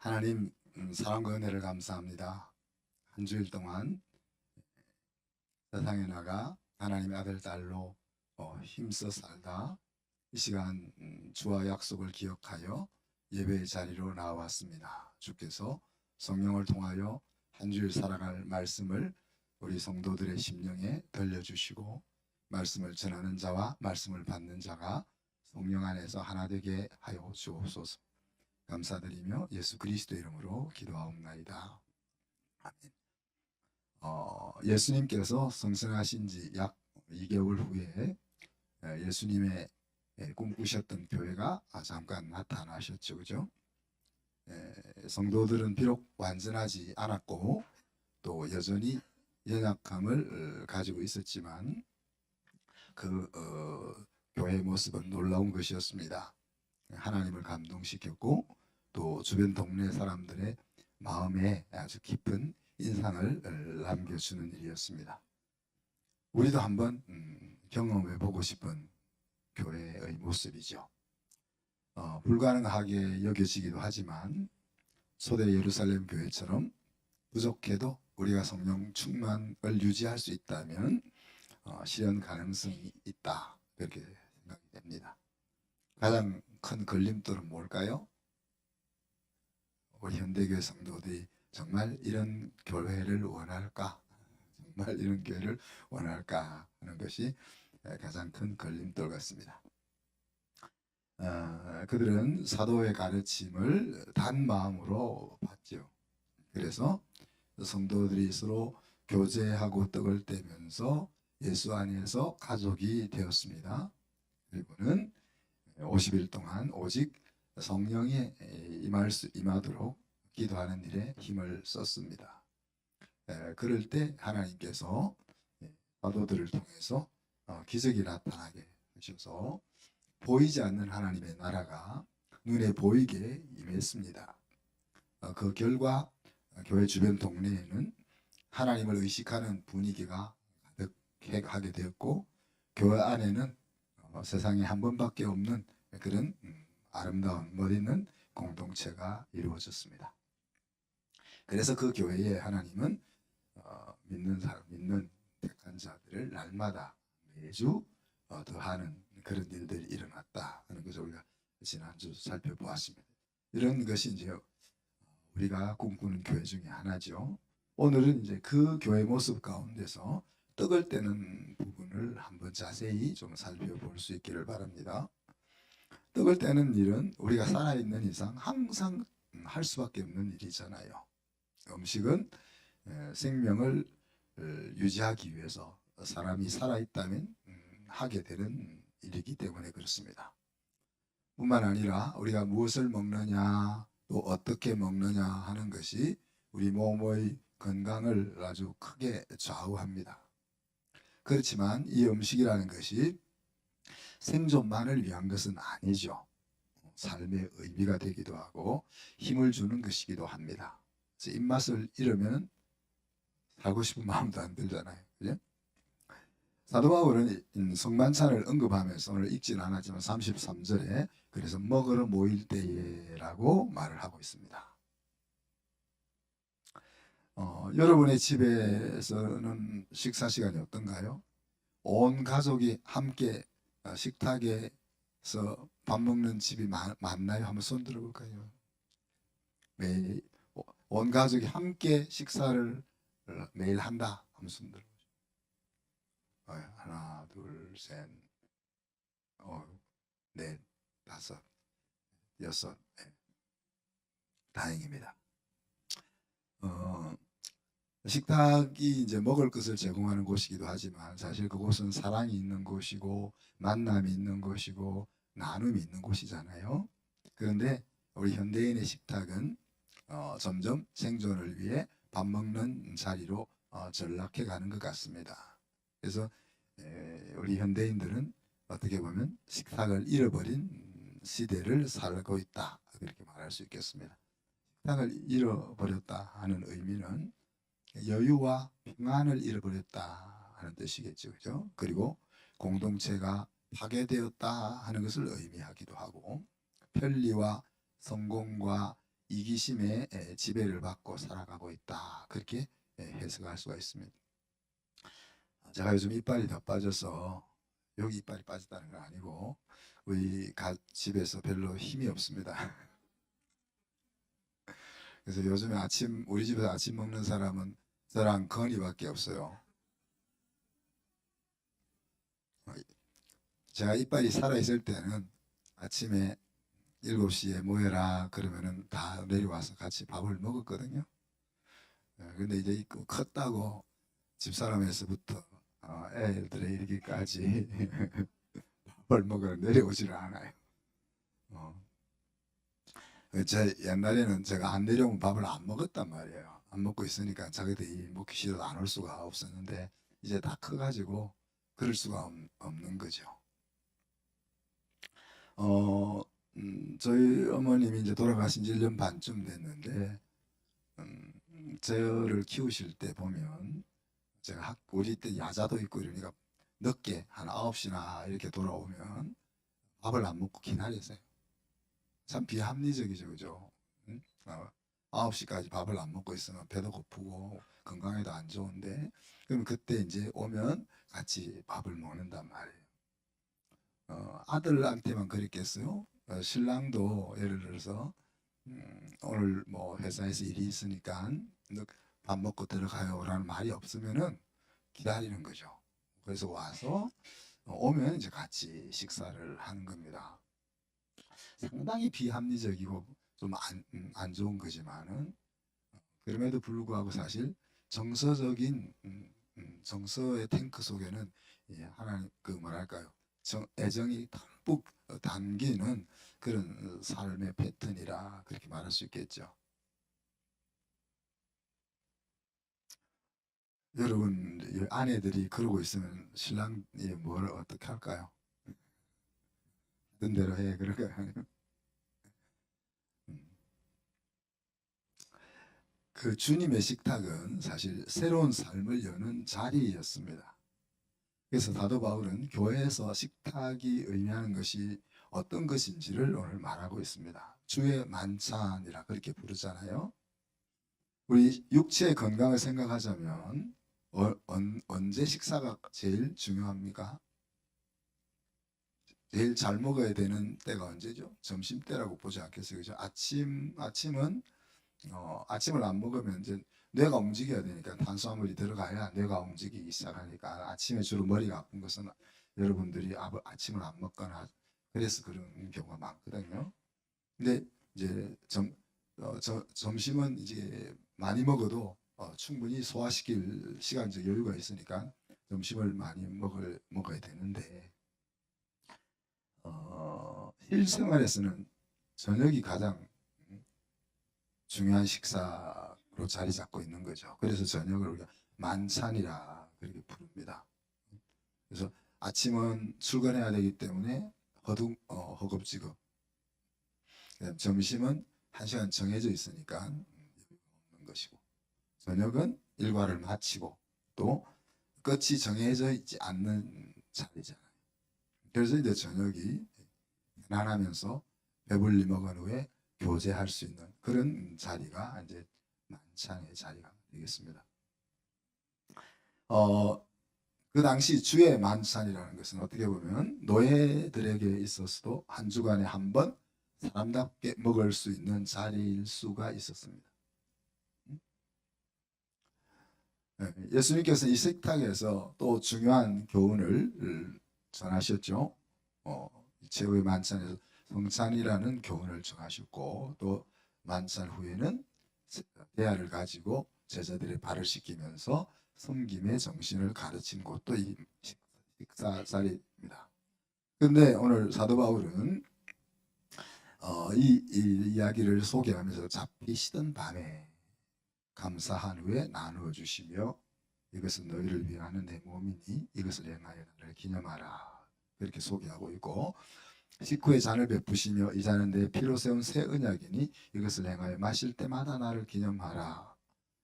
하나님, 사랑과 은혜를 감사합니다. 한 주일 동안 세상에 나가 하나님의 아들 딸로 힘써 살다 이 시간 주와 약속을 기억하여 예배의 자리로 나왔습니다. 주께서 성령을 통하여 한 주일 살아갈 말씀을 우리 성도들의 심령에 들려주시고, 말씀을 전하는 자와 말씀을 받는 자가 성령 안에서 하나 되게 하여 주옵소서. 감사드리며 예수 그리스도 이름으로 기도하옵나이다. 아멘. 예수님께서 성생하신 지 약 2개월 후에 예수님의 꿈꾸셨던 교회가 잠깐 나타나셨죠. 그죠? 성도들은 비록 완전하지 않았고 또 여전히 연약함을 가지고 있었지만 그 교회의 모습은 놀라운 것이었습니다. 하나님을 감동시켰고 또 주변 동네 사람들의 마음에 아주 깊은 인상을 남겨주는 일이었습니다. 우리도 한번 경험해 보고 싶은 교회의 모습이죠. 불가능하게 여겨지기도 하지만 초대 예루살렘 교회처럼 부족해도 우리가 성령 충만을 유지할 수 있다면 실현 가능성이 있다, 그렇게 생각이 됩니다. 가장 큰 걸림돌은 뭘까요? 우리 현대교회 성도들이 정말 이런 교회를 원할까? 정말 이런 교회를 원할까? 하는 것이 가장 큰 걸림돌 같습니다. 그들은 사도의 가르침을 단 마음으로 받죠. 그래서 성도들이 서로 교제하고 떡을 떼면서 예수 안에서 가족이 되었습니다. 그리고는 50일 동안 오직 성령이 임하도록 기도하는 일에 힘을 썼습니다. 그럴 때 하나님께서 사도들을 통해서 기적이 나타나게 하셔서 보이지 않는 하나님의 나라가 눈에 보이게 임했습니다. 그 결과 교회 주변 동네에는 하나님을 의식하는 분위기가 가득하게 되었고, 교회 안에는 세상에 한 번밖에 없는 그런 아름다운 멋있는 공동체가 이루어졌습니다. 그래서 그 교회에 하나님은 믿는 택한 자들을 날마다 매주 더하는 그런 일들이 일어났다 하는 것을 우리가 지난주 살펴보았습니다. 이런 것이 이제 우리가 꿈꾸는 교회 중에 하나죠. 오늘은 이제 그 교회 모습 가운데서 떡을 떼는 부분을 한번 자세히 좀 살펴볼 수 있기를 바랍니다. 떡을 떼는 일은 우리가 살아있는 이상 항상 할 수밖에 없는 일이잖아요. 음식은 생명을 유지하기 위해서 사람이 살아있다면 하게 되는 일이기 때문에 그렇습니다. 뿐만 아니라 우리가 무엇을 먹느냐 또 어떻게 먹느냐 하는 것이 우리 몸의 건강을 아주 크게 좌우합니다. 그렇지만 이 음식이라는 것이 생존만을 위한 것은 아니죠. 삶의 의미가 되기도 하고 힘을 주는 것이기도 합니다. 그래서 입맛을 잃으면 살고 싶은 마음도 안 들잖아요. 그죠? 사도 바울은 성만찬을 언급하면서 오늘 읽지는 않았지만 33절에 그래서 먹으러 모일 때에라고 말을 하고 있습니다. 여러분의 집에서는 식사 시간이 어떤가요? 온 가족이 함께 식탁에서 밥 먹는 집이 많나요? 한번 손 들어볼까요? 매일 온 가족이 함께 식사를 매일 한다. 한번 손 들어보죠. 하나, 둘, 셋, 넷, 다섯, 여섯. 네. 다행입니다. 식탁이 이제 먹을 것을 제공하는 곳이기도 하지만 사실 그곳은 사랑이 있는 곳이고 만남이 있는 곳이고 나눔이 있는 곳이잖아요. 그런데 우리 현대인의 식탁은 점점 생존을 위해 밥 먹는 자리로 전락해 가는 것 같습니다. 그래서 우리 현대인들은 어떻게 보면 식탁을 잃어버린 시대를 살고 있다, 그렇게 말할 수 있겠습니다. 식탁을 잃어버렸다 하는 의미는 여유와 평안을 잃어버렸다 하는 뜻이겠죠. 그죠? 그리고 공동체가 파괴되었다 하는 것을 의미하기도 하고, 편리와 성공과 이기심의 지배를 받고 살아가고 있다. 그렇게 해석할 수가 있습니다. 제가 요즘 이빨이 더 빠져서, 여기 이빨이 빠졌다는 건 아니고 우리 집에서 별로 힘이 없습니다. 그래서 요즘에 우리 집에서 아침 먹는 사람은 저랑 건이밖에 없어요. 어, 제가 이빨이 살아있을 때는 아침에 7시에 모여라 그러면은 다 내려와서 같이 밥을 먹었거든요. 근데 이제 컸다고 집사람에서부터 애들에 이르기까지 밥을 먹으러 내려오지를 않아요. 어. 제 옛날에는 제가 안 내려오면 밥을 안 먹었단 말이에요. 안 먹고 있으니까 자기들이 먹기 싫어도 안 올 수가 없었는데 이제 다 커가지고 그럴 수가 없는 거죠. 어, 저희 어머님이 이제 돌아가신 지 1년 반쯤 됐는데 저를 키우실 때 보면 제가 우리 때 야자도 있고 이러니까 늦게 한 9시나 이렇게 돌아오면 밥을 안 먹고 기다렸어요. 참 비합리적이죠, 그죠? 응? 9시까지 밥을 안 먹고 있으면 배도 고프고 건강에도 안 좋은데, 그럼 그때 이제 오면 같이 밥을 먹는단 말이에요. 아들한테만 그랬겠어요? 신랑도 예를 들어서 오늘 뭐 회사에서 일이 있으니까 밥 먹고 들어가요라는 말이 없으면은 기다리는 거죠. 그래서 와서 오면 이제 같이 식사를 하는 겁니다. 상당히 비합리적이고 좀 안 좋은 거지만은 그럼에도 불구하고 사실 정서적인 정서의 탱크 속에는 하나님 그 뭐랄까요 애정이 듬뿍 담기는 그런 삶의 패턴이라 그렇게 말할 수 있겠죠. 여러분 아내들이 그러고 있으면 신랑이 뭘 어떻게 할까요? 하던 대로 해 그럴까요? 음. 그 주님의 식탁은 사실 새로운 삶을 여는 자리였습니다. 그래서 사도 바울은 교회에서 식탁이 의미하는 것이 어떤 것인지를 오늘 말하고 있습니다. 주의 만찬이라 그렇게 부르잖아요. 우리 육체의 건강을 생각하자면 언제 식사가 제일 중요합니까? 제일 잘 먹어야 되는 때가 언제죠? 점심 때라고 보지 않겠어요? 그죠? 아침은 아침을 안 먹으면 이제 뇌가 움직여야 되니까 탄수화물이 들어가야 뇌가 움직이기 시작하니까 아침에 주로 머리가 아픈 것은 여러분들이 아침을 안 먹거나 그래서 그런 경우가 많거든요. 근데 이제 점심은 이제 많이 먹어도 충분히 소화시킬 시간적 여유가 있으니까 점심을 많이 먹어야 되는데 실생활에서는 저녁이 가장 중요한 식사로 자리 잡고 있는 거죠. 그래서 저녁을 우리가 만찬이라 그렇게 부릅니다. 그래서 아침은 출근해야 되기 때문에 허겁지겁. 점심은 1시간 정해져 있으니까 먹는 것이고, 저녁은 일과를 마치고 또 끝이 정해져 있지 않는 자리잖아요. 그래서 이제 저녁이 편안하면서 배불리 먹은 후에 교제할 수 있는 그런 자리가 이제 만찬의 자리가 되겠습니다. 그 당시 주의 만찬이라는 것은 어떻게 보면 노예들에게 있어서도 한 주간에 한 번 사람답게 먹을 수 있는 자리일 수가 있었습니다. 예수님께서 이 식탁에서 또 중요한 교훈을 전하셨죠. 최후의 만찬에서 성찬이라는 교훈을 전하셨고 또 만찬 후에는 대야를 가지고 제자들의 발을 씻기면서 섬김의 정신을 가르친 곳도 이 식사 자리입니다. 그런데 오늘 사도 바울은 이 이야기를 소개하면서 잡히시던 밤에 감사한 후에 나누어 주시며 이것은 너희를 위하는 내 몸이니 이것을 행하여 나를 기념하라 그렇게 소개하고 있고 식후에 잔을 베푸시며 이 잔은 내 피로 세운 새 언약이니 이것을 행하여 마실 때마다 나를 기념하라.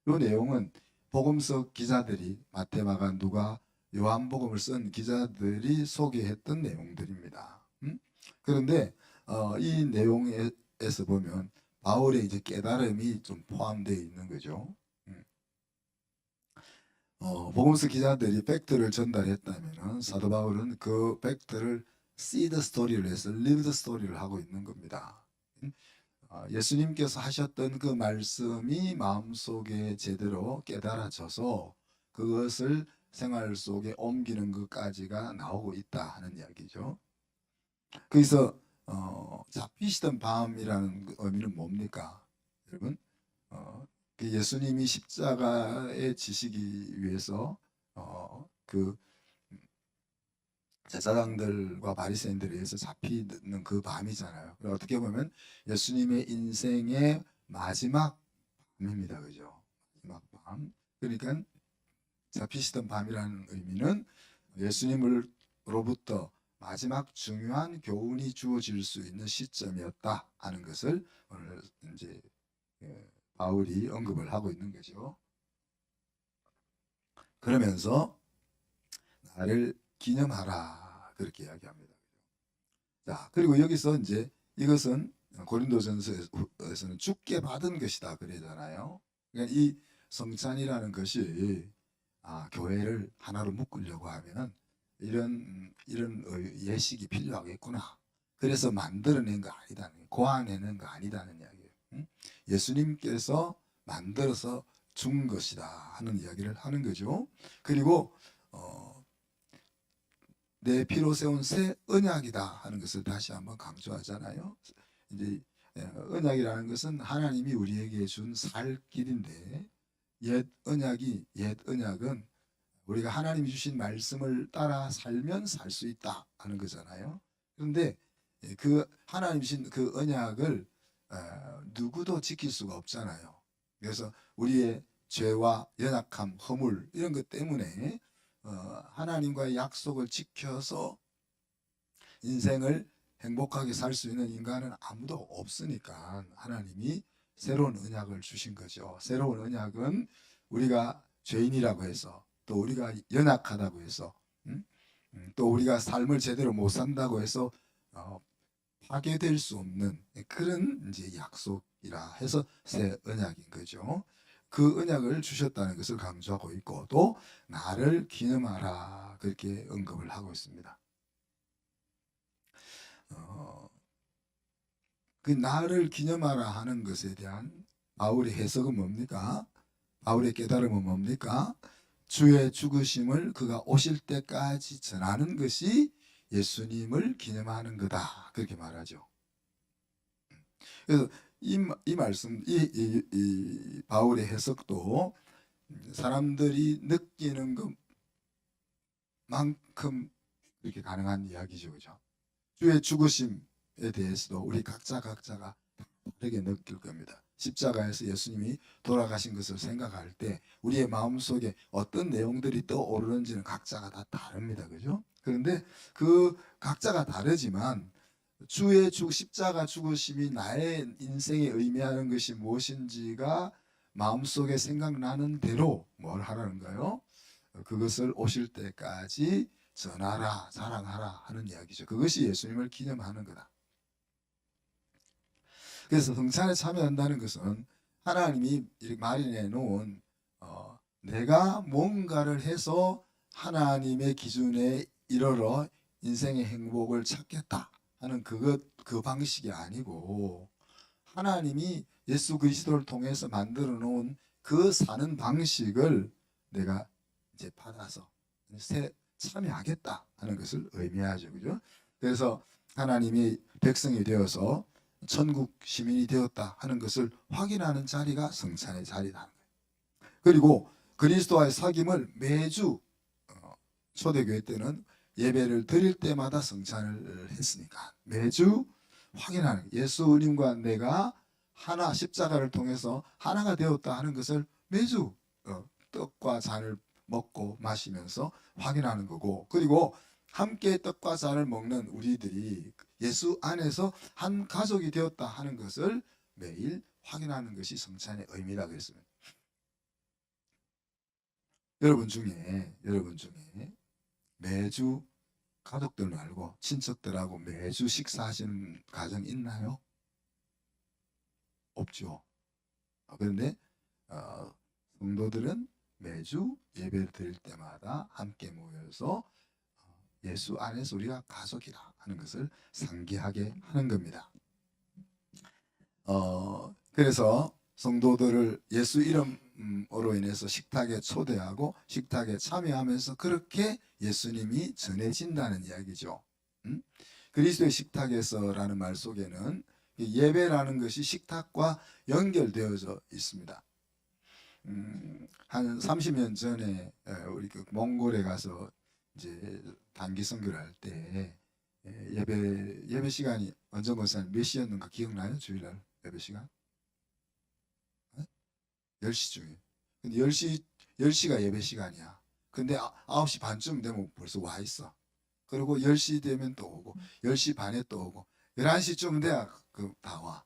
이 내용은 복음서 기자들이 마태, 마가, 누가, 요한복음을 쓴 기자들이 소개했던 내용들입니다. 그런데 이 내용에서 보면 바울의 이제 깨달음이 좀 포함되어 있는 거죠. 복음서 기자들이 팩트를 전달했다면 사도 바울은 그 팩트를 시드 스토리를 해서 리드 스토리를 하고 있는 겁니다. 예수님께서 하셨던 그 말씀이 마음속에 제대로 깨달아져서 그것을 생활 속에 옮기는 것까지가 나오고 있다 하는 이야기죠. 그래서 잡히시던 밤이라는 의미는 뭡니까? 여러분, 그 예수님이 십자가에 지시기 위해서 그 제사장들과 바리새인들에 의해서 잡히는 그 밤이잖아요. 어떻게 보면 예수님의 인생의 마지막 밤입니다. 그죠? 마지막 밤. 그러니까 잡히시던 밤이라는 의미는 예수님으로부터 마지막 중요한 교훈이 주어질 수 있는 시점이었다 하는 것을 오늘 이제 바울이 언급을 하고 있는 거죠. 그러면서 나를 기념하라 그렇게 이야기합니다. 자, 그리고 여기서 이제 이것은 고린도전서에서는 주께 받은 것이다 그러잖아요. 그러니까 이 성찬이라는 것이 교회를 하나로 묶으려고 하면 이런 예식이 필요하겠구나. 그래서 만들어낸 거 아니다는, 고안해낸 거 아니다는 이야기예요. 예수님께서 만들어서 준 것이다 하는 이야기를 하는 거죠. 그리고 내 피로 세운 새 언약이다 하는 것을 다시 한번 강조하잖아요. 이제 언약이라는 것은 하나님이 우리에게 준 살 길인데 옛 언약은 우리가 하나님이 주신 말씀을 따라 살면 살 수 있다 하는 거잖아요. 그런데 그 하나님 주신 그 언약을 누구도 지킬 수가 없잖아요. 그래서 우리의 죄와 연약함, 허물 이런 것 때문에 하나님과의 약속을 지켜서 인생을 행복하게 살 수 있는 인간은 아무도 없으니까 하나님이 새로운 언약을 주신 거죠. 새로운 언약은 우리가 죄인이라고 해서 또 우리가 연약하다고 해서 또 우리가 삶을 제대로 못 산다고 해서 파괴될 수 없는 그런 이제 약속이라 해서 새 언약인 거죠. 그 언약을 주셨다는 것을 강조하고 있고 또 나를 기념하라 그렇게 언급을 하고 있습니다. 그 나를 기념하라 하는 것에 대한 바울의 해석은 뭡니까? 바울의 깨달음은 뭡니까? 주의 죽으심을 그가 오실 때까지 전하는 것이 예수님을 기념하는 거다 그렇게 말하죠. 그래서 이 말씀 이 바울의 해석도 사람들이 느끼는 것만큼 그렇게 가능한 이야기죠, 그죠? 주의 죽으심에 대해서도 우리 각자가 다르게 느낄 겁니다. 십자가에서 예수님이 돌아가신 것을 생각할 때 우리의 마음속에 어떤 내용들이 떠오르는지는 각자가 다 다릅니다. 그죠? 그런데 그 각자가 다르지만 주의 십자가 죽으심이 나의 인생에 의미하는 것이 무엇인지가 마음속에 생각나는 대로 뭘 하라는가요? 그것을 오실 때까지 전하라, 자랑하라 하는 이야기죠. 그것이 예수님을 기념하는 거다. 그래서 성찬에 참여한다는 것은 하나님이 이렇게 마련해 놓은 내가 뭔가를 해서 하나님의 기준에 이르러 인생의 행복을 찾겠다 하는 그 방식이 아니고 하나님이 예수 그리스도를 통해서 만들어 놓은 그 사는 방식을 내가 이제 받아서 참여하겠다 하는 것을 의미하죠. 그죠? 그래서 하나님이 백성이 되어서 천국 시민이 되었다 하는 것을 확인하는 자리가 성찬의 자리라는 거예요. 그리고 그리스도와의 사귐을 매주 초대교회 때는 예배를 드릴 때마다 성찬을 했으니까 매주 확인하는 예수님과 내가 하나 십자가를 통해서 하나가 되었다 하는 것을 매주 떡과 잔을 먹고 마시면서 확인하는 거고 그리고 함께 떡과 잔을 먹는 우리들이 예수 안에서 한 가족이 되었다 하는 것을 매일 확인하는 것이 성찬의 의미라 그랬습니다. 여러분 중에 매주 가족들 말고 친척들하고 매주 식사하시는 가정 있나요? 없죠. 그런데 성도들은 매주 예배를 드릴 때마다 함께 모여서 예수 안에서 우리가 가족이라 하는 것을 상기하게 하는 겁니다. 그래서 성도들을 예수 이름으로 인해서 식탁에 초대하고 식탁에 참여하면서 그렇게 예수님이 전해진다는 이야기죠. 그리스도의 식탁에서라는 말 속에는 예배라는 것이 식탁과 연결되어져 있습니다. 한 30년 전에 우리 그 몽골에 가서 이제 단기 선교를 할 때 예배 시간이 원정 권사님 몇 시였는가 기억나요? 주일날 예배 시간? 10시 중에. 근데 10시가 예배 시간이야. 근데 9시 반쯤 되면 벌써 와 있어. 그리고 10시 되면 또 오고 10시 반에 또 오고 11시쯤 돼야 다 와.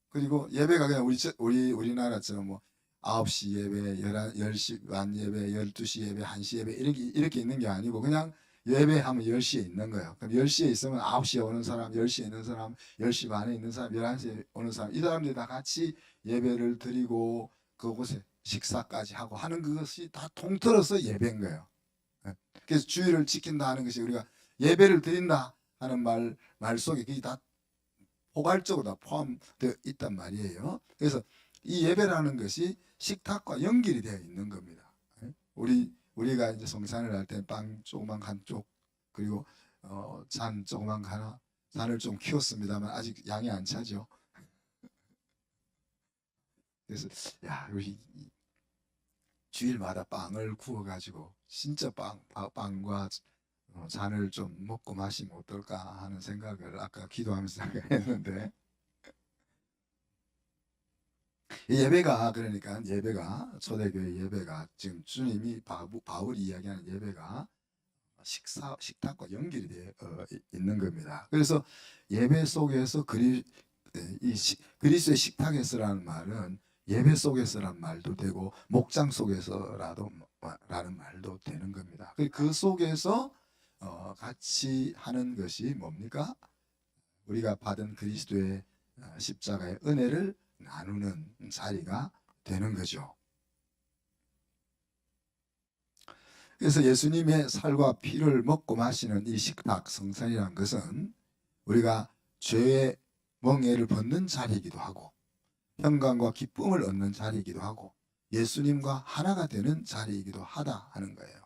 그리고 예배가 그냥 우리나라처럼 뭐 9시 예배, 10시 반 예배, 12시 예배, 1시 예배 이렇게 있는 게 아니고 그냥 예배하면 10시에 있는 거예요. 그럼 10시에 있으면 9시에 오는 사람, 10시에 있는 사람, 10시 반에 있는 사람, 11시에 오는 사람 이 사람들이 다 같이 예배를 드리고 그곳에 식사까지 하고 하는 그것이 다 통틀어서 예배인 거예요. 그래서 주의를 지킨다 하는 것이 우리가 예배를 드린다 하는 말 속에 그게 다 포괄적으로 다 포함되어 있단 말이에요. 그래서 이 예배라는 것이 식탁과 연결이 되어 있는 겁니다. 우리가 이제 성찬을 할 때 빵 조그만 한쪽 그리고 잔 조그만 하나 잔을 좀 키웠습니다만 아직 양이 안 차죠. 그래서 야 우리 주일마다 빵을 구워가지고 진짜 빵과 잔을 좀 먹고 마시면 어떨까 하는 생각을 아까 기도하면서 생각했는데 예배가 그러니까 예배가 초대교회 예배가 지금 주님이 바울이 이야기하는 예배가 식탁과 연결이 되어 있는 겁니다. 그래서 예배 속에서 그리스도의 식탁에서라는 말은 예배 속에서라는 말도 되고 목장 속에서라도 라는 말도 되는 겁니다. 그 속에서 같이 하는 것이 뭡니까? 우리가 받은 그리스도의 십자가의 은혜를 나누는 자리가 되는 거죠. 그래서 예수님의 살과 피를 먹고 마시는 이 식탁 성찬이라는 것은 우리가 죄의 멍에를 벗는 자리이기도 하고 평강과 기쁨을 얻는 자리이기도 하고 예수님과 하나가 되는 자리이기도 하다 하는 거예요.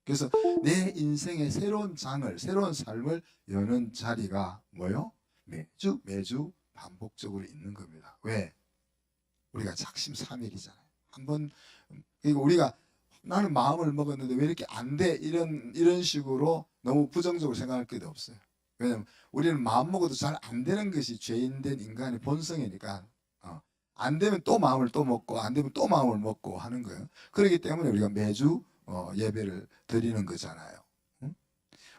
그래서 내 인생의 새로운 장을 새로운 삶을 여는 자리가 뭐요? 매주 반복적으로 있는 겁니다. 왜? 우리가 작심삼일이잖아요. 한번 그리고 우리가 나는 마음을 먹었는데 왜 이렇게 안 돼? 이런 식으로 너무 부정적으로 생각할 것도 없어요. 왜냐하면 우리는 마음 먹어도 잘 안 되는 것이 죄인된 인간의 본성이니까 안 되면 또 마음을 또 먹고 안 되면 또 마음을 먹고 하는 거예요. 그렇기 때문에 우리가 매주 예배를 드리는 거잖아요.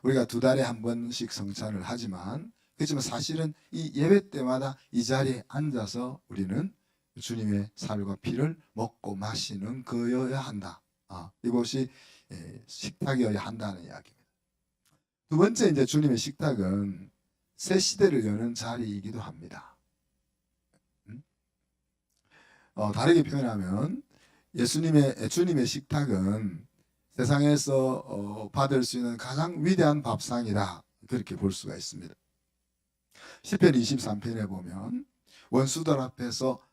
우리가 2달에 한 번씩 성찬을 하지만 그렇지만 사실은 이 예배 때마다 이 자리에 앉아서 우리는 주님의 살과 피를 먹고 마시는 거여야 한다. 이것이 식탁이어야 한다는 이야기입니다. 두 번째 이제 주님의 식탁은 새 시대를 여는 자리이기도 합니다. 다르게 표현하면 주님의 식탁은 세상에서 받을 수 있는 가장 위대한 밥상이다. 그렇게 볼 수가 있습니다. 시편 23편에 보면 원수들 앞에서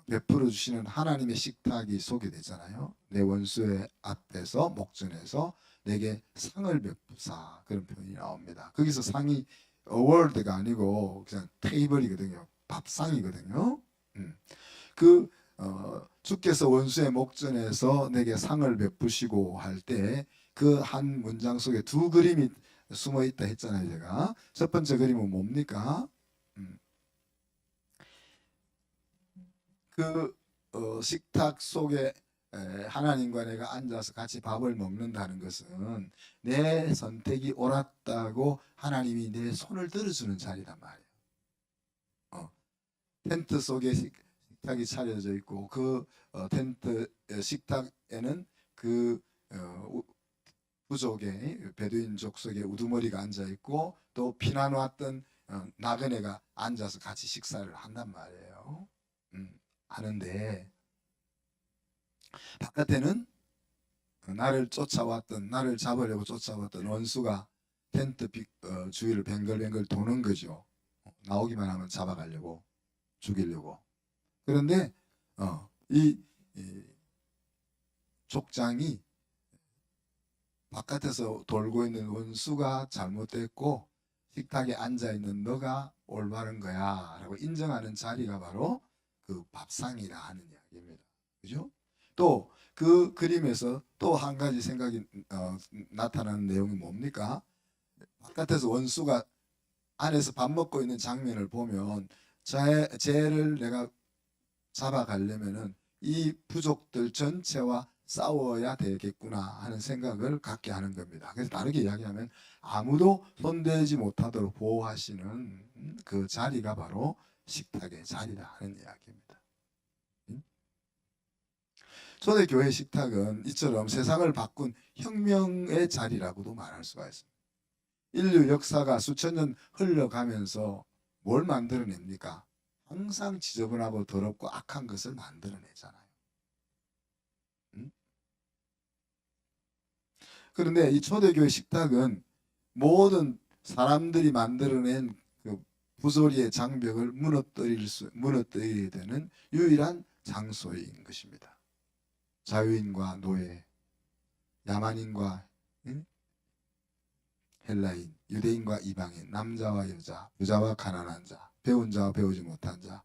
베풀어 주시는 하나님의 식탁이 소개되잖아요. 내 원수의 앞에서 목전에서 내게 상을 베푸사 그런 표현이 나옵니다. 거기서 상이 어워드가 아니고 그냥 테이블이거든요. 밥상이거든요. 주께서 원수의 목전에서 내게 상을 베푸시고 할 때 그 한 문장 속에 두 그림이 숨어 있다 했잖아요. 제가 첫 번째 그림은 뭡니까? 식탁 속에 하나님과 내가 앉아서 같이 밥을 먹는다는 것은 내 선택이 옳았다고 하나님이 내 손을 들어주는 자리란 말이에요. 텐트 속에 식탁이 차려져 있고 텐트 식탁에는 부족의 베두인 족속의 우두머리가 앉아 있고 또 피난 왔던 나그네가 앉아서 같이 식사를 한단 말이에요. 하는데 바깥에는 나를 잡으려고 쫓아왔던 원수가 텐트 주위를 뱅글뱅글 도는 거죠. 나오기만 하면 잡아가려고, 죽이려고. 그런데 이 족장이 바깥에서 돌고 있는 원수가 잘못됐고 식탁에 앉아있는 너가 올바른 거야 라고 인정하는 자리가 바로 그 밥상이라 하는 이야기입니다. 그죠? 또 그 그림에서 또 한 가지 생각이 나타나는 내용이 뭡니까? 바깥에서 원수가 안에서 밥 먹고 있는 장면을 보면 쟤를 내가 잡아가려면은 이 부족들 전체와 싸워야 되겠구나 하는 생각을 갖게 하는 겁니다. 그래서 다르게 이야기하면 아무도 손대지 못하도록 보호하시는 그 자리가 바로 식탁의 자리라 하는 이야기입니다. 초대교회 식탁은 이처럼 세상을 바꾼 혁명의 자리라고도 말할 수가 있습니다. 인류 역사가 수천 년 흘러가면서 뭘 만들어냅니까? 항상 지저분하고 더럽고 악한 것을 만들어내잖아요. 그런데 이 초대교회 식탁은 모든 사람들이 만들어낸 그 부조리의 장벽을 무너뜨리게 되는 유일한 장소인 것입니다. 자유인과 노예, 야만인과 헬라인, 유대인과 이방인, 남자와 여자, 부자와 가난한 자, 배운 자와 배우지 못한 자,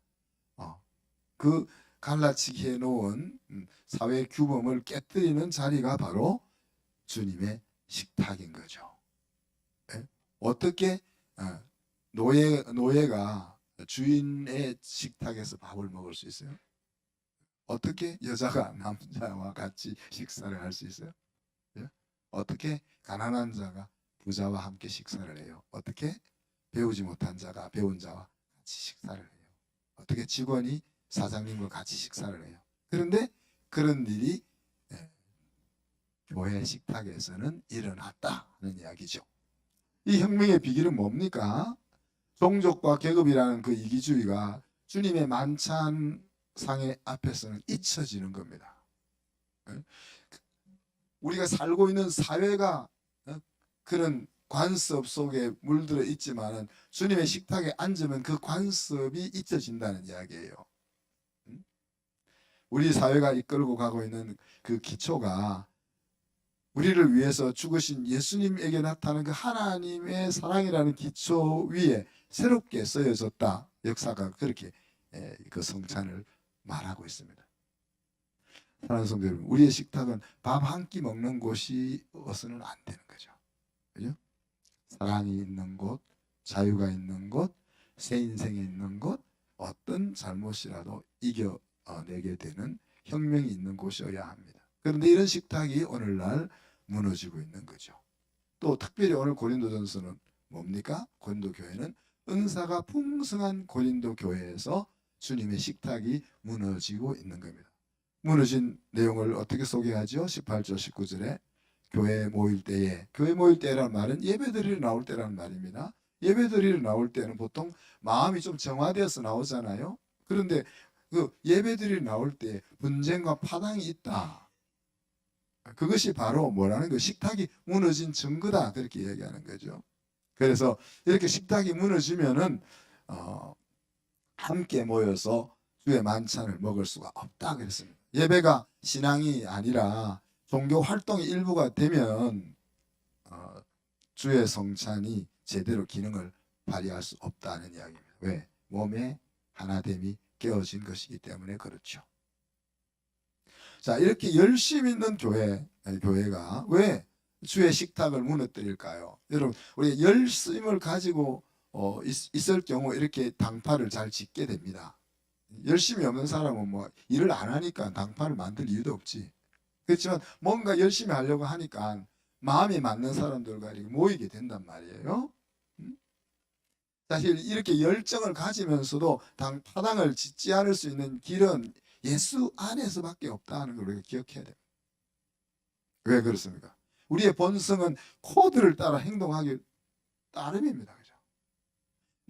그 갈라치기 해놓은 사회 규범을 깨뜨리는 자리가 바로 주님의 식탁인 거죠. 예? 어떻게 노예가 주인의 식탁에서 밥을 먹을 수 있어요? 어떻게 여자가 남자와 같이 식사를 할 수 있어요? 예? 어떻게 가난한 자가 부자와 함께 식사를 해요? 어떻게 배우지 못한 자가 배운 자와 같이 식사를 해요? 어떻게 직원이 사장님과 같이 식사를 해요? 그런데 그런 일이 교회 식탁에서는 일어났다는 이야기죠. 이 혁명의 비결은 뭡니까? 종족과 계급이라는 그 이기주의가 주님의 만찬상의 앞에서는 잊혀지는 겁니다. 우리가 살고 있는 사회가 그런 관습 속에 물들어 있지만 주님의 식탁에 앉으면 그 관습이 잊혀진다는 이야기예요. 우리 사회가 이끌고 가고 있는 그 기초가 우리를 위해서 죽으신 예수님에게 나타나는 그 하나님의 사랑이라는 기초 위에 새롭게 쓰여졌다. 역사가 그렇게 그 성찬을 말하고 있습니다. 사랑하는 성도 여러분, 우리의 식탁은 밥 한 끼 먹는 곳이어서는 안 되는 거죠. 그죠? 사랑이 있는 곳, 자유가 있는 곳, 새 인생이 있는 곳, 어떤 잘못이라도 이겨내게 되는 혁명이 있는 곳이어야 합니다. 그런데 이런 식탁이 오늘날 무너지고 있는 거죠. 또 특별히 오늘 고린도전서는 뭡니까? 고린도 교회는 은사가 풍성한 고린도 교회에서 주님의 식탁이 무너지고 있는 겁니다. 무너진 내용을 어떻게 소개하죠? 18절 19절에 교회 모일 때라는 말은 예배드리러 나올 때라는 말입니다. 예배드리러 나올 때는 보통 마음이 좀 정화되어서 나오잖아요. 그런데 그 예배드리러 나올 때 분쟁과 파당이 있다. 그것이 바로 뭐라는 거 식탁이 무너진 증거다 그렇게 얘기하는 거죠. 그래서 이렇게 식탁이 무너지면은 함께 모여서 주의 만찬을 먹을 수가 없다 그랬습니다. 예배가 신앙이 아니라 종교 활동의 일부가 되면 주의 성찬이 제대로 기능을 발휘할 수 없다는 이야기입니다. 왜? 몸의 하나됨이 깨어진 것이기 때문에 그렇죠. 자, 이렇게 열심히 있는 교회가 왜 주의 식탁을 무너뜨릴까요? 여러분, 우리 열심을 가지고 있을 경우 이렇게 당파를 잘 짓게 됩니다. 열심히 없는 사람은 뭐 일을 안 하니까 당파를 만들 이유도 없지. 그렇지만 뭔가 열심히 하려고 하니까 마음이 맞는 사람들과 이렇게 모이게 된단 말이에요. 사실 이렇게 열정을 가지면서도 파당을 짓지 않을 수 있는 길은 예수 안에서밖에 없다는 걸 우리가 기억해야 돼요. 왜 그렇습니까? 우리의 본성은 코드를 따라 행동하기 따름입니다. 그죠?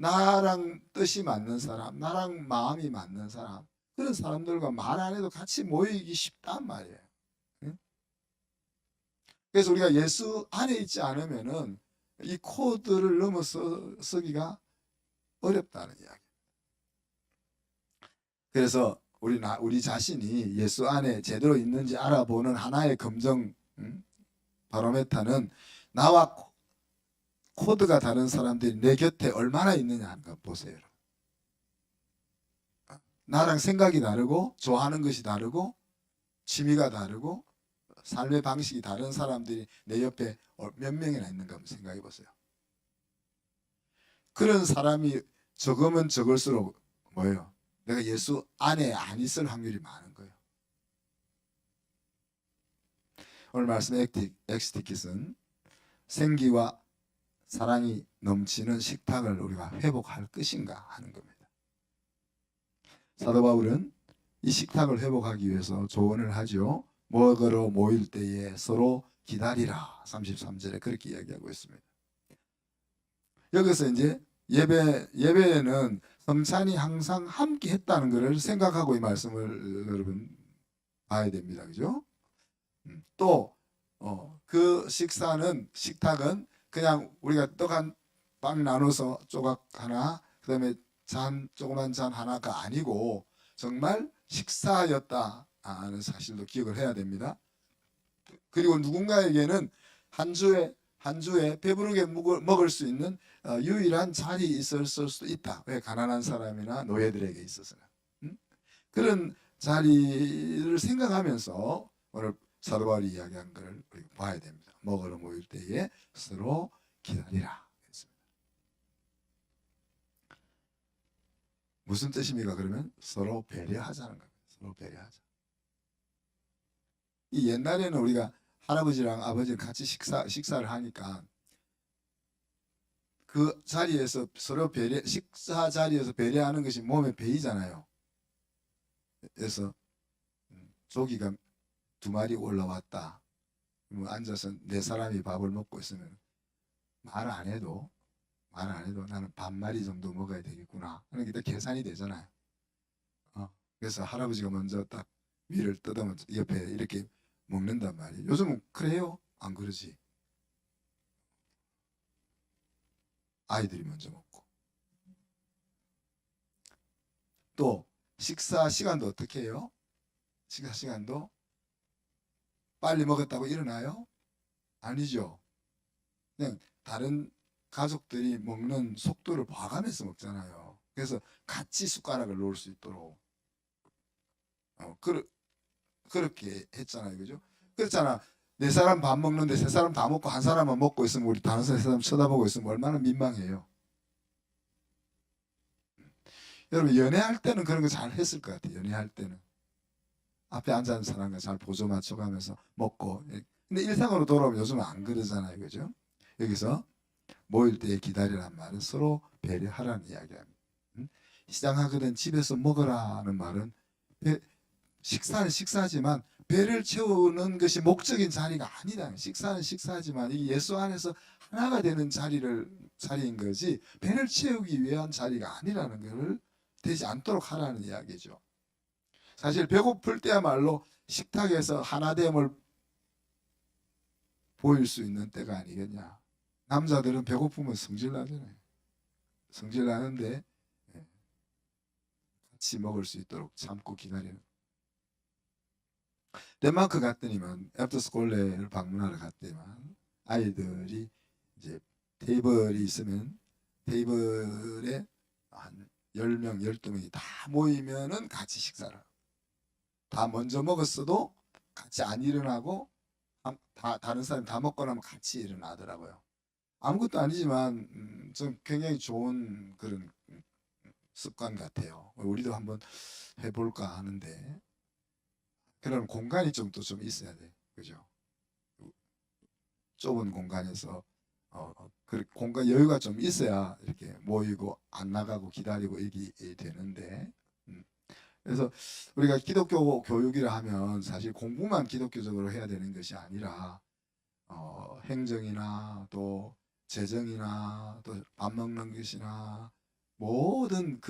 나랑 뜻이 맞는 사람, 나랑 마음이 맞는 사람, 그런 사람들과 말 안 해도 같이 모이기 쉽단 말이에요. 응? 그래서 우리가 예수 안에 있지 않으면은 이 코드를 넘어서기가 어렵다는 이야기. 그래서 우리 자신이 예수 안에 제대로 있는지 알아보는 하나의 검정 바로메타는 나와 코드가 다른 사람들이 내 곁에 얼마나 있느냐 하는 거 보세요. 나랑 생각이 다르고 좋아하는 것이 다르고 취미가 다르고 삶의 방식이 다른 사람들이 내 옆에 몇 명이나 있는가 한번 생각해 보세요. 그런 사람이 적으면 적을수록 뭐예요? 내가 예수 안에 안 있을 확률이 많은 거예요. 오늘 말씀 엑스티킷은 생기와 사랑이 넘치는 식탁을 우리가 회복할 것인가 하는 겁니다. 사도 바울은 이 식탁을 회복하기 위해서 조언을 하죠. 먹으러 모일 때에 서로 기다리라. 33절에 그렇게 이야기하고 있습니다. 여기서 이제 예배에는 성찬이 항상 함께 했다는 것을 생각하고 이 말씀을 여러분 봐야 됩니다. 그죠? 또 그 식탁은 그냥 우리가 떡 한 빵 나눠서 조각 하나, 그다음에 조그만 잔 하나가 아니고 정말 식사였다 하는 사실도 기억을 해야 됩니다. 그리고 누군가에게는 한 주에 배부르게 먹을 수 있는 유일한 자리 있을 수도 있다. 왜? 가난한 사람이나 노예들에게 있어서는. 그런 자리를 생각하면서 오늘 사도 바울이 이야기한 것을 봐야 됩니다. 먹으러 모일 때에 서로 기다리라 했습니다. 무슨 뜻입니까? 그러면 서로 배려하자는 겁니다. 서로 배려하자. 이 옛날에는 우리가 할아버지랑 아버지랑 같이 식사를 하니까 그 자리에서 서로 식사 자리에서 배려하는 것이 몸에 배이잖아요. 그래서 조기가 2마리 올라왔다. 뭐 앉아서 4사람이 밥을 먹고 있으면 말 안 해도 나는 반마리 정도 먹어야 되겠구나 하는 게 다 계산이 되잖아요. 그래서 할아버지가 먼저 딱 위를 뜯으면 옆에 이렇게 먹는단 말이에요. 요즘은 그래요? 안 그러지? 아이들이 먼저 먹고. 또 식사 시간도 어떻게 해요? 식사 시간도 빨리 먹었다고 일어나요? 아니죠. 그냥 다른 가족들이 먹는 속도를 봐가면서 먹잖아요. 그래서 같이 숟가락을 놓을 수 있도록 그렇게 했잖아요. 그죠? 그렇잖아. 4사람 밥 먹는데 3사람 다 먹고 한 사람만 먹고 있으면 우리 다른 사람 쳐다보고 있으면 얼마나 민망해요. 여러분 연애할 때는 그런 거 잘 했을 것 같아요. 연애할 때는 앞에 앉아 있는 사람과 잘 보조 맞춰가면서 먹고. 근데 일상으로 돌아오면 요즘은 안 그러잖아요. 그죠? 여기서 모일 때 기다리라는 말은 서로 배려하라는 이야기합니다. 시장하거든 집에서 먹으라는 말은 식사는 식사지만 배를 채우는 것이 목적인 자리가 아니다. 식사는 식사지만 이 예수 안에서 하나가 되는 자리인 거지 배를 채우기 위한 자리가 아니라는 것을 되지 않도록 하라는 이야기죠. 사실 배고플 때야말로 식탁에서 하나됨을 보일 수 있는 때가 아니겠냐. 남자들은 배고프면 성질나잖아요. 성질나는데 같이 먹을 수 있도록 참고 기다리는. 덴마크 갔더니만 애프터스쿨레를 방문하러 갔더니만 아이들이 이제 테이블이 있으면 테이블에 한 10명, 12명이 다 모이면은 같이 식사를 하고 다 먼저 먹었어도 같이 안 일어나고 다른 사람이 다 먹고 나면 같이 일어나더라고요. 아무것도 아니지만 좀 굉장히 좋은 그런 습관 같아요. 우리도 한번 해볼까 하는데 그런 공간이 좀 있어야 돼. 그죠? 좁은 공간에서 그 공간 여유가 좀 있어야 이렇게 모이고 안 나가고 기다리고 이게 되는데 그래서 우리가 기독교 교육이라 하면 사실 공부만 기독교적으로 해야 되는 것이 아니라 행정이나 또 재정이나 또 밥 먹는 것이나 모든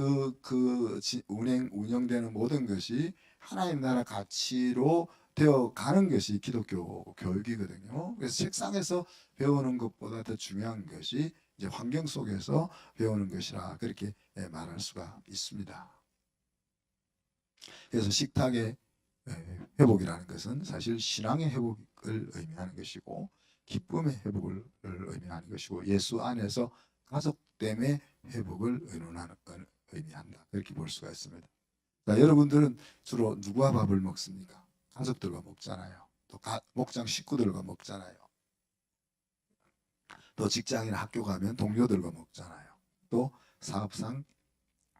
운영되는 모든 것이 하나님 나라 가치로 되어 가는 것이 기독교 교육이거든요. 그래서 책상에서 배우는 것보다 더 중요한 것이 이제 환경 속에서 배우는 것이라 그렇게 말할 수가 있습니다. 그래서 식탁의 회복이라는 것은 사실 신앙의 회복을 의미하는 것이고 기쁨의 회복을 의미하는 것이고 예수 안에서 가족됨의 회복을 의미한다. 그렇게 볼 수가 있습니다. 자, 여러분들은 주로 누구와 밥을 먹습니까? 가족들과 먹잖아요. 또 목장 식구들과 먹잖아요. 또 직장이나 학교 가면 동료들과 먹잖아요. 또 사업상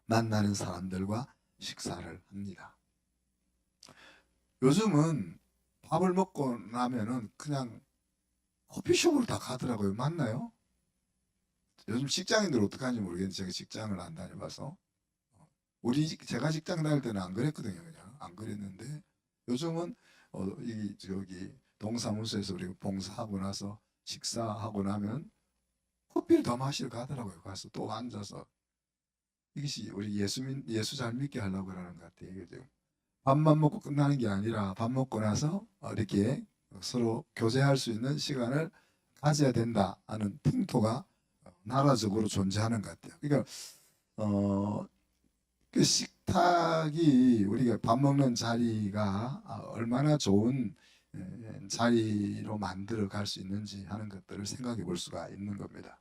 만나는 사람들과 식사를 합니다. 요즘은 밥을 먹고 나면은 그냥 커피숍으로 다 가더라고요. 맞나요? 요즘 직장인들 어떡하는지 모르겠는데 제가 직장을 안 다녀봐서 제가 직장 다닐 때는 안 그랬거든요. 그냥 안 그랬는데 요즘은 저기 동사무소에서 우리가 봉사하고 나서 식사하고 나면 커피를 더 마시러 가더라고요. 가서 또 앉아서 이것이 우리 예수 잘 믿게 하려고 그러는 것 같아요. 그죠? 밥만 먹고 끝나는 게 아니라 밥 먹고 나서 이렇게 서로 교제할 수 있는 시간을 가져야 된다 하는 풍토가 나라적으로 존재하는 것 같아요. 그러니까 그 식탁이 우리가 밥 먹는 자리가 얼마나 좋은 자리로 만들어 갈 수 있는지 하는 것들을 생각해 볼 수가 있는 겁니다.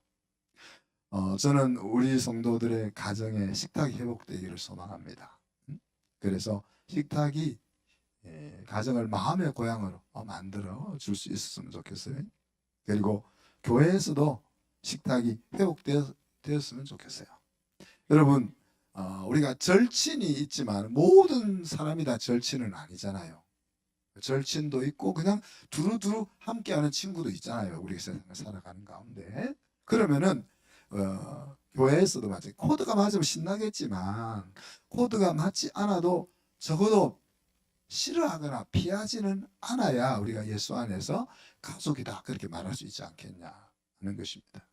저는 우리 성도들의 가정에 식탁이 회복되기를 소망합니다. 그래서 식탁이 가정을 마음의 고향으로 만들어 줄 수 있었으면 좋겠어요. 그리고 교회에서도 식탁이 회복되었으면 좋겠어요. 여러분, 우리가 절친이 있지만 모든 사람이 다 절친은 아니잖아요. 절친도 있고 그냥 두루두루 함께하는 친구도 있잖아요. 우리 세상을 살아가는 가운데. 그러면은 교회에서도 마찬가지. 코드가 맞으면 신나겠지만 코드가 맞지 않아도 적어도 싫어하거나 피하지는 않아야 우리가 예수 안에서 가족이다 그렇게 말할 수 있지 않겠냐 하는 것입니다.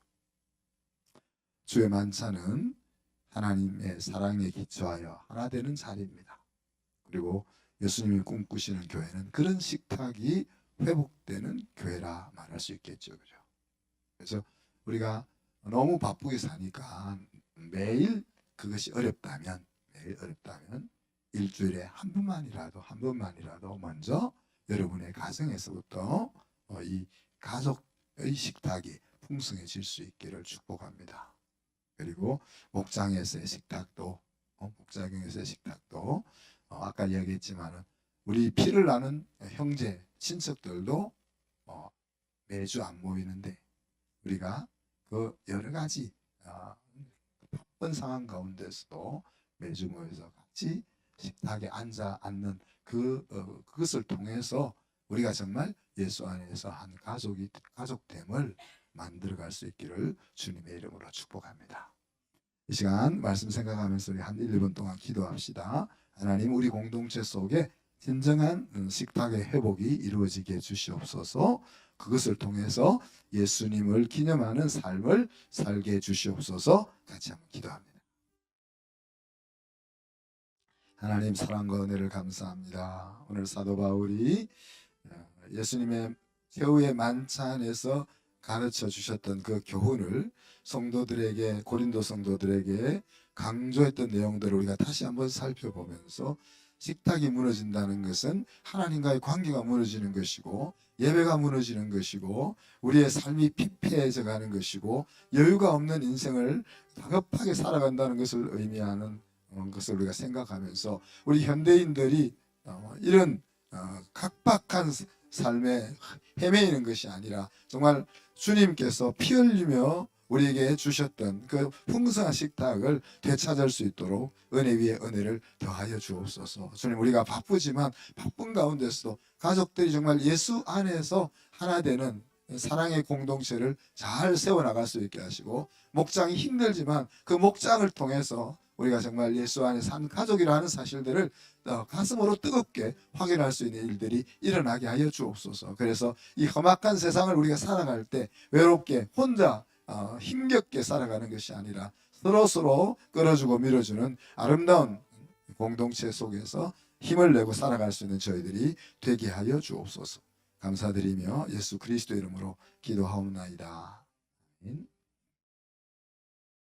주의 만찬은 하나님의 사랑에 기초하여 하나 되는 자리입니다. 그리고 예수님이 꿈꾸시는 교회는 그런 식탁이 회복되는 교회라 말할 수 있겠죠. 그죠? 그래서 우리가 너무 바쁘게 사니까 매일 그것이 어렵다면 일주일에 한 번만이라도 먼저 여러분의 가정에서부터 이 가족의 식탁이 풍성해질 수 있기를 축복합니다. 그리고 목장에서의 식탁도 아까 이야기했지만 우리 피를 나는 형제 친척들도 매주 안 모이는데 우리가 그 여러 가지 바쁜 상황 가운데서도 매주 모여서 같이 식탁에 앉는 그것을 통해서 우리가 정말 예수 안에서 한 가족됨을 만들어갈 수 있기를 주님의 이름으로 축복합니다. 이 시간 말씀 생각하면서 우리 한 1, 2분 동안 기도합시다. 하나님, 우리 공동체 속에 진정한 식탁의 회복이 이루어지게 해주시옵소서. 그것을 통해서 예수님을 기념하는 삶을 살게 해주시옵소서. 같이 한번 기도합니다. 하나님, 사랑과 은혜를 감사합니다. 오늘 사도 바울이 예수님의 최후의 만찬에서 가르쳐 주셨던 그 교훈을 성도들에게, 고린도 성도들에게 강조했던 내용들을 우리가 다시 한번 살펴보면서 식탁이 무너진다는 것은 하나님과의 관계가 무너지는 것이고 예배가 무너지는 것이고 우리의 삶이 피폐해져 가는 것이고 여유가 없는 인생을 다급하게 살아간다는 것을 의미하는 것을 우리가 생각하면서 우리 현대인들이 이런 각박한 삶에 헤매이는 것이 아니라 정말 주님께서 피 흘리며 우리에게 주셨던 그 풍성한 식탁을 되찾을 수 있도록 은혜 위에 은혜를 더하여 주옵소서. 주님, 우리가 바쁘지만 바쁜 가운데서도 가족들이 정말 예수 안에서 하나 되는 사랑의 공동체를 잘 세워나갈 수 있게 하시고 목장이 힘들지만 그 목장을 통해서 우리가 정말 예수 안에서 한 가족이라 하는 사실들을 가슴으로 뜨겁게 확인할 수 있는 일들이 일어나게 하여 주옵소서. 그래서 이 험악한 세상을 우리가 살아갈 때 외롭게 혼자 힘겹게 살아가는 것이 아니라 서로 끌어주고 밀어주는 아름다운 공동체 속에서 힘을 내고 살아갈 수 있는 저희들이 되게 하여 주옵소서. 감사드리며 예수 그리스도 이름으로 기도하옵나이다. 아멘.